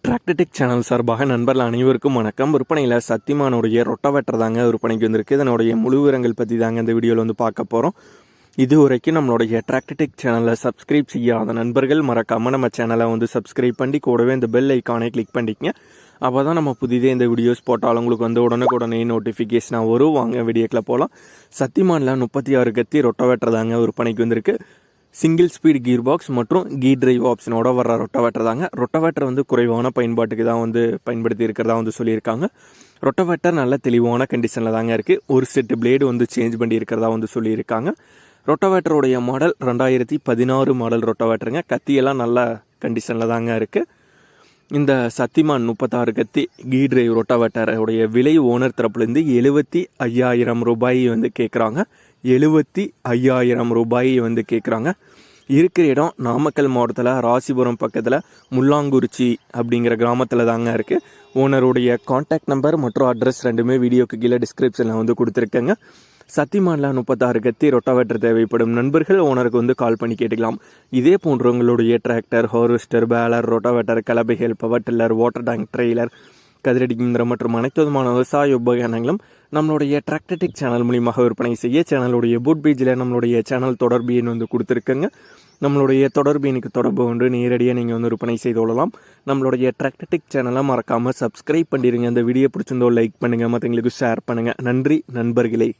Tractor Tech channel சார்பாக நண்பர்கள் அனைவருக்கும் வணக்கம். விற்பனையில் சத்திமானுடைய ரொட்டவேட்டர் தாங்க விற்பனைக்கு வந்திருக்கு. இதனுடைய முழு விவரங்கள் பற்றி தாங்க இந்த வீடியோவில் வந்து பார்க்க போகிறோம். இது வரைக்கும் நம்மளுடைய டிராக்டர்டெக் சேனலை சப்ஸ்கிரைப் செய்யாத நண்பர்கள் மறக்காமல் நம்ம சேனலை வந்து சப்ஸ்கிரைப் பண்ணி கூடவே இந்த பெல் ஐக்கானை கிளிக் பண்ணிக்கங்க. அப்போ தான் நம்ம புதிதே இந்த வீடியோஸ் போட்டாலும் உங்களுக்கு வந்து உடனே நோட்டிஃபிகேஷனாக வரும். வாங்க வீடியோக்கில் போகலாம். சத்திமானில் 36 கத்தி ரொட்டவேட்டர் தாங்க விற்பனைக்கு வந்திருக்கு. சிங்கிள் ஸ்பீட் கீர் பாக்ஸ் மற்றும் கீ டிரைவ் ஆப்ஷனோட வர்ற ரொட்டவேட்டர் தாங்க. ரொட்டவேட்டர் வந்து குறைவான பயன்பாட்டுக்கு தான் வந்து பயன்படுத்தி இருக்கிறதா வந்து சொல்லியிருக்காங்க. ரொட்டவேட்டர் நல்ல தெளிவான கண்டிஷனில் தாங்க இருக்குது. ஒரு செட்டு பிளேடு வந்து சேஞ்ச் பண்ணி இருக்கிறதா வந்து சொல்லியிருக்காங்க. ரொட்டவேட்டருடைய மாடல் 2016 மாடல் ரொட்டவேட்டருங்க. கத்தியெல்லாம் நல்ல கண்டிஷனில் தாங்க இருக்குது. இந்த சத்திமான் 36 கத்தி கீ டிரைவ் ரொட்டவேட்டருடைய விலை ஓனர் தரப்புலேருந்து 75,000 ரூபாய் வந்து கேட்குறாங்க. 75,000 ரூபாய் வந்து கேட்குறாங்க. இருக்கிற இடம் நாமக்கல் மாவட்டத்தில் ராசிபுரம் பக்கத்தில் முள்ளாங்குறிச்சி அப்படிங்கிற கிராமத்தில் தாங்க இருக்குது. ஓனருடைய கான்டாக்ட் நம்பர் மற்றும் அட்ரஸ் ரெண்டுமே வீடியோக்கு கீழே டிஸ்கிரிப்ஷனில் வந்து கொடுத்துருக்கேங்க. சத்திமானில் 36 கத்தி ரொட்டவேட்டர் தேவைப்படும் நண்பர்கள் ஓனருக்கு வந்து கால் பண்ணி கேட்டுக்கலாம். இதே போன்ற உங்களுடைய டிராக்டர், ஹார்வெஸ்டர், பேலர், ரொட்டவேட்டர், கலப்பைகள், power tiller, water tank, trailer, கதிரடி இயந்திரம் மற்றும் அனைத்து விதமான விவசாய உபகரணங்களும் நம்மளுடைய டிராக்டர்டெக் சேனல் மூலியமாக விற்பனை செய்ய சேனலுடைய போட் பேஜில் நம்மளுடைய சேனல் தொடர்பு எண் வந்து கொடுத்துருக்குங்க. நம்மளுடைய தொடர்பு எனக்கு தொடர்பு கொண்டு நேரடியாக நீங்கள் வந்து விற்பனை செய்து கொள்ளலாம். நம்மளுடைய டிராக்டர்டெக் சேனலை மறக்காமல் சப்ஸ்கிரைப் பண்ணிடுங்க. அந்த வீடியோ பிடிச்சிருந்தோ லைக் பண்ணுங்கள், மற்றவங்களுக்கு ஷேர் பண்ணுங்கள். நன்றி நண்பர்களே.